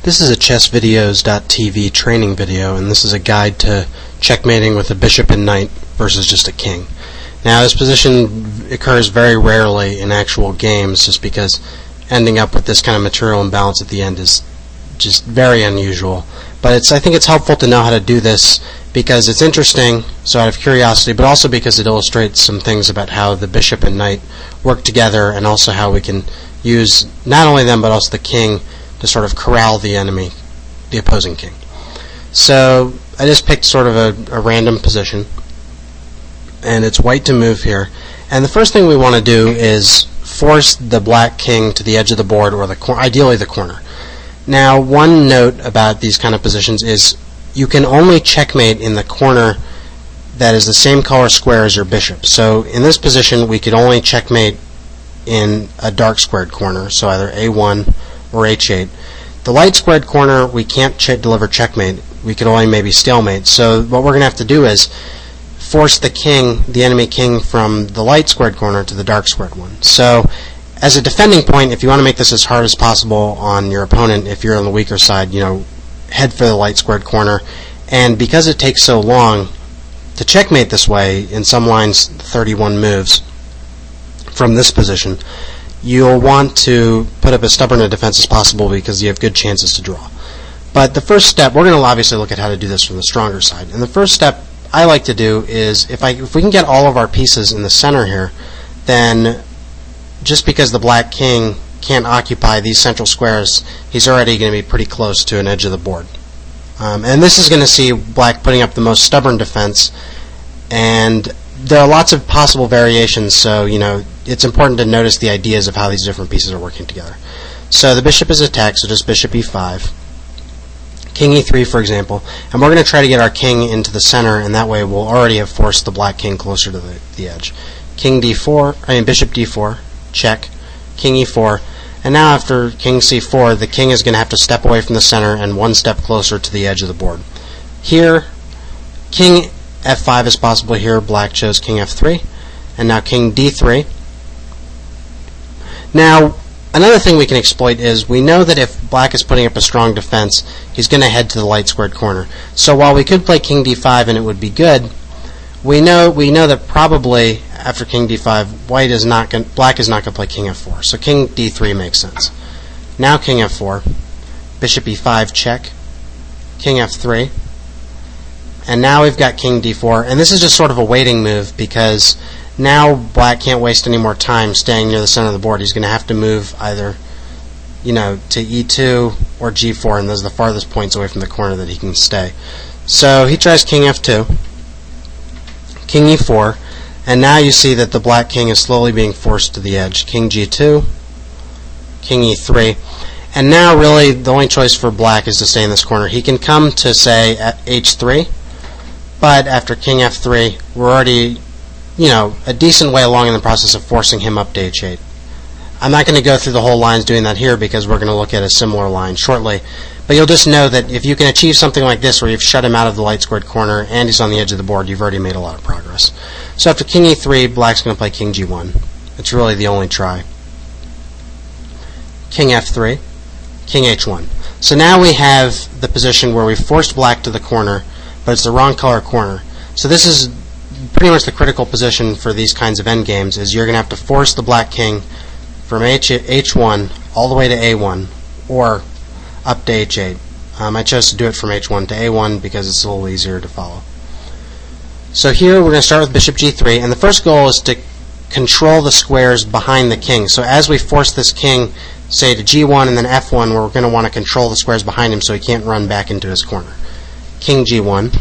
This is a chessvideos.tv training video, and this is a guide to checkmating with a bishop and knight versus just a king. Now, this position occurs very rarely in actual games just because ending up with this kind of material imbalance at the end is just very unusual. But I think it's helpful to know how to do this because it's interesting, so out of curiosity, but also because it illustrates some things about how the bishop and knight work together, and also how we can use not only them but also the king to sort of corral the enemy, the opposing king. So I just picked sort of a random position, and it's white to move here. And the first thing we want to do is force the black king to the edge of the board, or ideally the corner. Now, one note about these kind of positions is you can only checkmate in the corner that is the same color square as your bishop. So in this position, we could only checkmate in a dark squared corner, so either A1 or H8. The light squared corner, we can't deliver checkmate. We could only maybe stalemate. So what we're going to have to do is force the king, the enemy king, from the light squared corner to the dark squared one. So as a defending point, if you want to make this as hard as possible on your opponent, if you're on the weaker side, head for the light squared corner. And because it takes so long to checkmate this way, in some lines 31 moves from this position, you'll want to put up as stubborn a defense as possible because you have good chances to draw. But the first step, we're going to obviously look at how to do this from the stronger side. And the first step I like to do is, if we can get all of our pieces in the center here, then just because the black king can't occupy these central squares, he's already going to be pretty close to an edge of the board. And this is going to see black putting up the most stubborn defense, and there are lots of possible variations, so it's important to notice the ideas of how these different pieces are working together. So the bishop is attacked, so just bishop e5, king e3 for example, and we're going to try to get our king into the center, and that way we'll already have forced the black king closer to the edge. King d4, bishop d4, check, king e4, and now after king c4, the king is going to have to step away from the center and one step closer to the edge of the board. Here, king f5 is possible here. Black chose king f3, and now king d3. Now, another thing we can exploit is we know that if black is putting up a strong defense, he's going to head to the light squared corner. So while we could play king d5 and it would be good, we know that probably after king d5, black is not going to play king f4. So king d3 makes sense. Now king f4, bishop e5 check, king f3, and now we've got king d4, and this is just sort of a waiting move because now black can't waste any more time staying near the center of the board. He's going to have to move either to e2 or g4, and those are the farthest points away from the corner that he can stay. So he tries king f2, king e4, and now you see that the black king is slowly being forced to the edge. King g2, king e3, and now really the only choice for black is to stay in this corner. He can come to, say, h3, but after king f3, we're already a decent way along in the process of forcing him up to h8. I'm not going to go through the whole lines doing that here because we're going to look at a similar line shortly. But you'll just know that if you can achieve something like this where you've shut him out of the light squared corner and he's on the edge of the board, you've already made a lot of progress. So after king e3, black's going to play king g1. It's really the only try. King f3, king h1. So now we have the position where we've forced black to the corner, but it's the wrong color corner. So this is pretty much the critical position for these kinds of endgames, is you're going to have to force the black king from h1 all the way to a1, or up to h8. I chose to do it from h1 to a1 because it's a little easier to follow. So here we're going to start with bishop g3, and the first goal is to control the squares behind the king. So as we force this king, say, to g1 and then f1, we're going to want to control the squares behind him so he can't run back into his corner. King g1,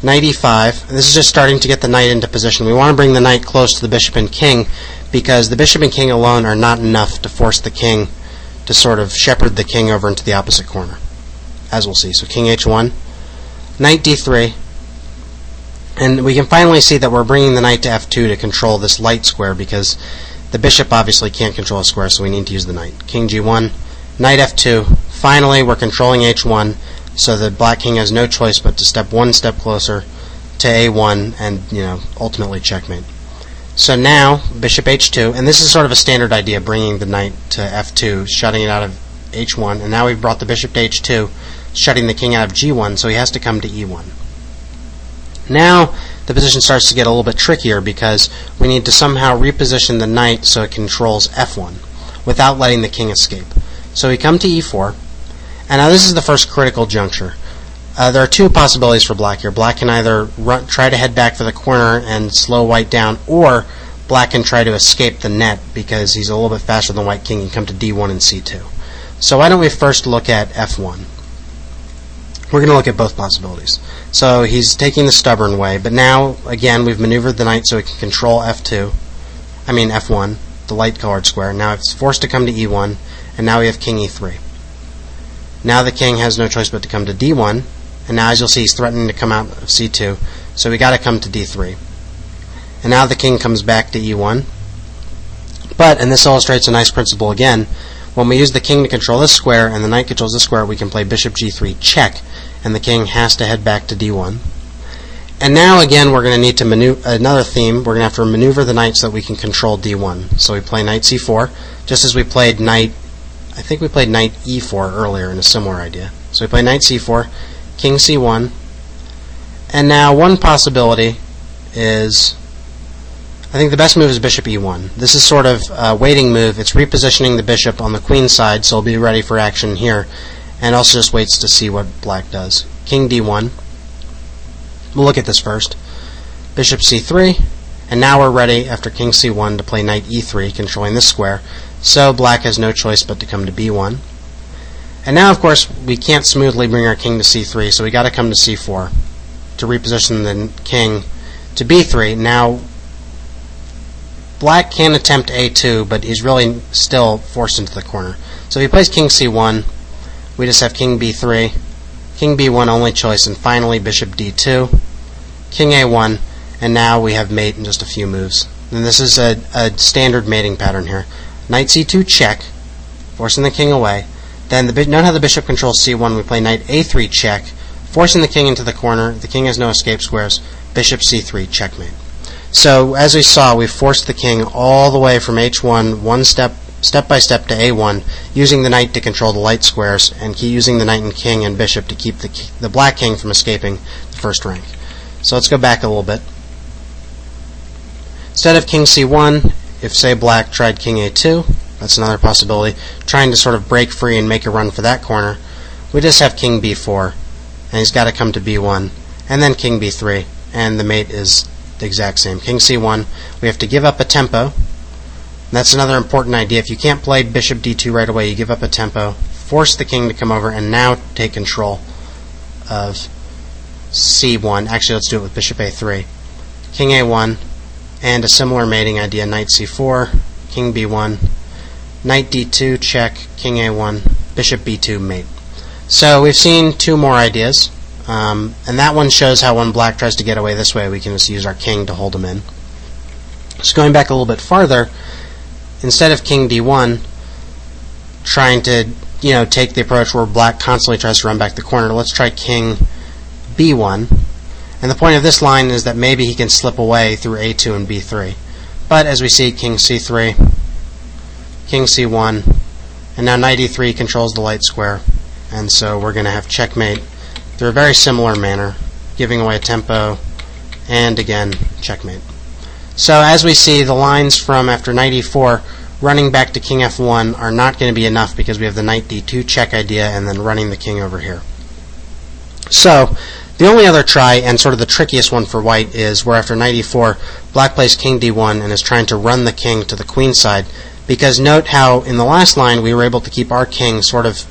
knight e5, and this is just starting to get the knight into position. We want to bring the knight close to the bishop and king because the bishop and king alone are not enough to force the king to sort of shepherd the king over into the opposite corner, as we'll see. So king h1, knight d3, and we can finally see that we're bringing the knight to f2 to control this light square because the bishop obviously can't control a square, so we need to use the knight. King g1, knight f2. Finally, we're controlling h1, so the black king has no choice but to step one step closer to a1 and ultimately checkmate. So now, bishop h2, and this is sort of a standard idea, bringing the knight to f2, shutting it out of h1, and now we've brought the bishop to h2, shutting the king out of g1, so he has to come to e1. Now the position starts to get a little bit trickier because we need to somehow reposition the knight so it controls f1 without letting the king escape. So we come to e4, and now this is the first critical juncture. There are two possibilities for black here. Black can either try to head back for the corner and slow white down, or black can try to escape the net because he's a little bit faster than white king and come to d1 and c2. So why don't we first look at f1. We're going to look at both possibilities. So he's taking the stubborn way, but now, again, we've maneuvered the knight so it can control f1, the light-colored square. Now it's forced to come to e1, and now we have king e3. Now the king has no choice but to come to d1, and now as you'll see he's threatening to come out of c2, so we got to come to d3. And now the king comes back to e1. But, and this illustrates a nice principle again, when we use the king to control this square and the knight controls this square, we can play bishop g3 check, and the king has to head back to d1. And now again we're going to need to maneuver another theme. We're going to have to maneuver the knight so that we can control d1. So we play knight c4, just as we played knight, I think we played knight e4 earlier in a similar idea. So we play knight c4, king c1, and now one possibility is, I think the best move is bishop e1. This is sort of a waiting move. It's repositioning the bishop on the queen side, so it'll be ready for action here, and also just waits to see what black does. King d1. We'll look at this first. Bishop c3, and now we're ready after king c1 to play knight e3, controlling this square. So black has no choice but to come to b1. And now, of course, we can't smoothly bring our king to c3, so we got to come to c4 to reposition the king to b3. Now, black can attempt a2, but he's really still forced into the corner. So if he plays king c1, we just have king b3, king b1 only choice, and finally bishop d2, king a1, and now we have mate in just a few moves. And this is a standard mating pattern here. Knight c2 check, forcing the king away. Then note how the bishop controls c1. We play knight a3 check, forcing the king into the corner. The king has no escape squares. Bishop c3 checkmate. So as we saw, we forced the king all the way from h1, step by step to a1, using the knight to control the light squares, and using the knight and king and bishop to keep the black king from escaping the first rank. So let's go back a little bit. Instead of king c1, if say black tried king a2, that's another possibility, trying to sort of break free and make a run for that corner, we just have king b4, and he's got to come to b1, and then king b3, and the mate is the exact same. King c1, we have to give up a tempo. And that's another important idea. If you can't play bishop d2 right away, you give up a tempo, force the king to come over, and now take control of c1. Actually, let's do it with bishop a3. King a1, and a similar mating idea, knight c4, king b1, knight d2 check, king a1, bishop b2 mate. So we've seen two more ideas. And that one shows how when black tries to get away this way, we can just use our king to hold him in. So going back a little bit farther, instead of king d1, trying to take the approach where black constantly tries to run back the corner, let's try king b1. And the point of this line is that maybe he can slip away through a2 and b3. But as we see, king c3, king c1, and now knight e3 controls the light square. And so we're going to have checkmate through a very similar manner, giving away a tempo, and again, checkmate. So as we see, the lines from after knight e4 running back to king f1 are not going to be enough because we have the knight d2 check idea and then running the king over here. So the only other try, and sort of the trickiest one for white, is where after knight e4, black plays king d1 and is trying to run the king to the queen side, because note how in the last line we were able to keep our king sort of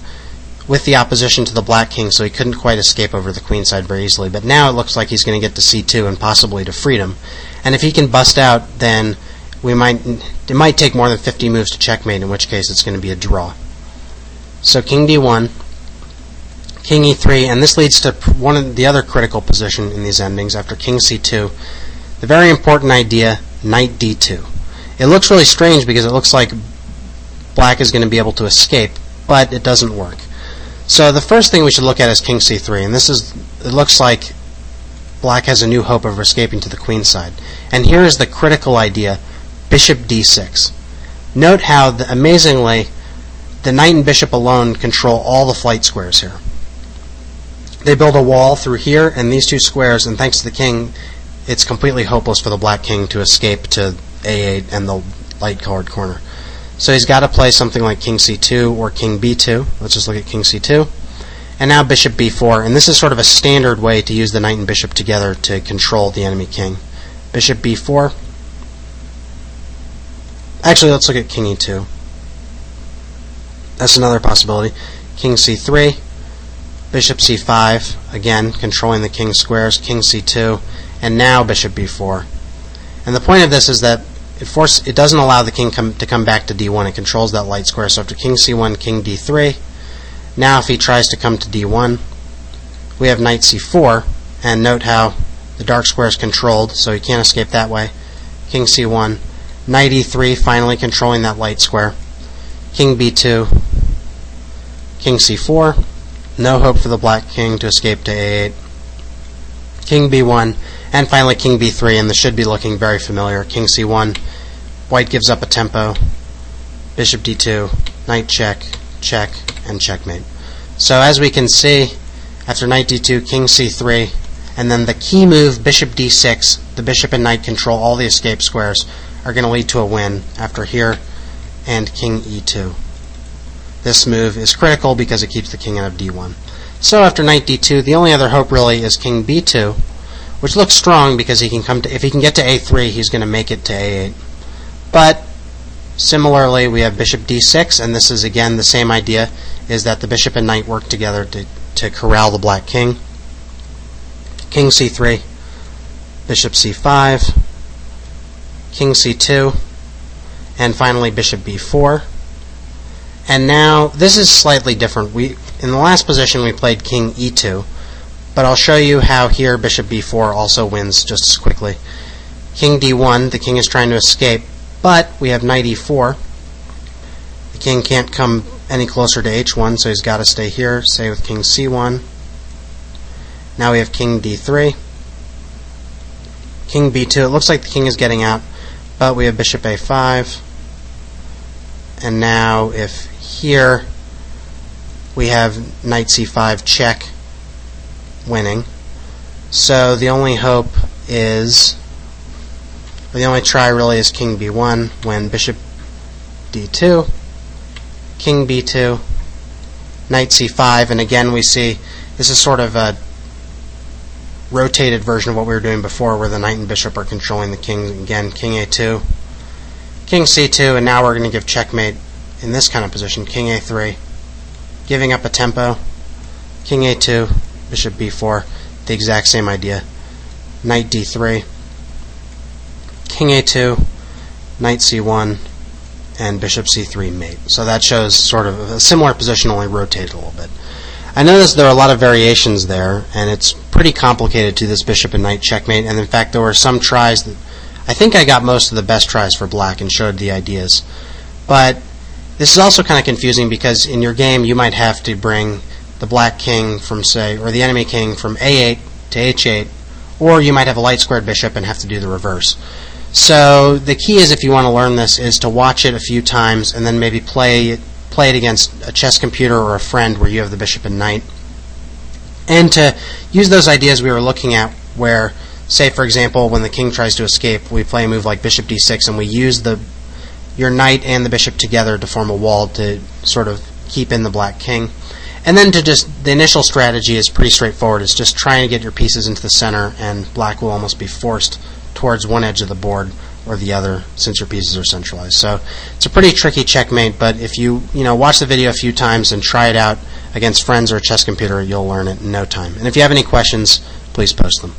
with the opposition to the black king, so he couldn't quite escape over the queen side very easily. But now it looks like he's going to get to c2 and possibly to freedom. And if he can bust out, then it might take more than 50 moves to checkmate, in which case it's going to be a draw. So king d1, king e3, and this leads to one of the other critical position in these endings after king c2, the very important idea, knight d2. It looks really strange because it looks like black is going to be able to escape, but it doesn't work. So the first thing we should look at is king c3, and it looks like black has a new hope of escaping to the queen side. And here is the critical idea, bishop d6. Note how, amazingly, the knight and bishop alone control all the flight squares here. They build a wall through here and these two squares, and thanks to the king, it's completely hopeless for the black king to escape to a8 and the light-colored corner. So he's got to play something like king c2 or king b2. Let's just look at king c2. And now bishop b4, and this is sort of a standard way to use the knight and bishop together to control the enemy king. Bishop b4. Actually, let's look at king e2. That's another possibility. King c3, bishop c5, again controlling the king's squares, king c2, and now bishop b4. And the point of this is that it doesn't allow the king to come back to d1. It controls that light square. So after king c1, king d3. Now if he tries to come to d1, we have knight c4, and note how the dark square is controlled, so he can't escape that way. King c1, knight e3, finally controlling that light square. King b2, king c4, no hope for the black king to escape to a8. King b1, and finally king b3, and this should be looking very familiar. King c1, white gives up a tempo, bishop d2, knight check, check, and checkmate. So as we can see, after knight d2, king c3, and then the key move, bishop d6, the bishop and knight control all the escape squares, are going to lead to a win after here and king e2. This move is critical because it keeps the king out of d1. So after knight d2, the only other hope really is king b2, which looks strong because he can if he can get to a3, he's going to make it to a8. But similarly, we have bishop d6, and this is again the same idea, is that the bishop and knight work together to corral the black king. King c3, bishop c5, king c2, and finally bishop b4. And now this is slightly different. In the last position we played king e2, but I'll show you how here bishop b4 also wins just as quickly. King d1, the king is trying to escape, but we have knight e4. The king can't come any closer to h1, so he's got to stay here, say with king c1. Now we have king d3. King b2, it looks like the king is getting out, but we have bishop a5. And now if here we have knight c5 check, winning. So the only hope is, or the only try really is king b1, when bishop d2, king b2, knight c5, and again we see this is sort of a rotated version of what we were doing before, where the knight and bishop are controlling the king. Again, king a2, king c2, and now we're going to give checkmate in this kind of position. King a3, giving up a tempo, king a2, bishop b4, the exact same idea. Knight d3, king a2, knight c1, and bishop c3 mate. So that shows sort of a similar position, only rotated a little bit. I noticed there are a lot of variations there, and it's pretty complicated to this bishop and knight checkmate, and in fact there were some tries that I think I got most of the best tries for black and showed the ideas. But this is also kind of confusing because in your game you might have to bring the black king from, say, or the enemy king from a8 to h8, or you might have a light squared bishop and have to do the reverse. So the key is, if you want to learn this, is to watch it a few times and then maybe play it against a chess computer or a friend where you have the bishop and knight, and to use those ideas we were looking at where, say for example, when the king tries to escape, we play a move like bishop d6 and we use your knight and the bishop together to form a wall to sort of keep in the black king. And then the initial strategy is pretty straightforward. It's just trying to get your pieces into the center, and black will almost be forced towards one edge of the board or the other since your pieces are centralized. So it's a pretty tricky checkmate, but if you watch the video a few times and try it out against friends or a chess computer, you'll learn it in no time. And if you have any questions, please post them.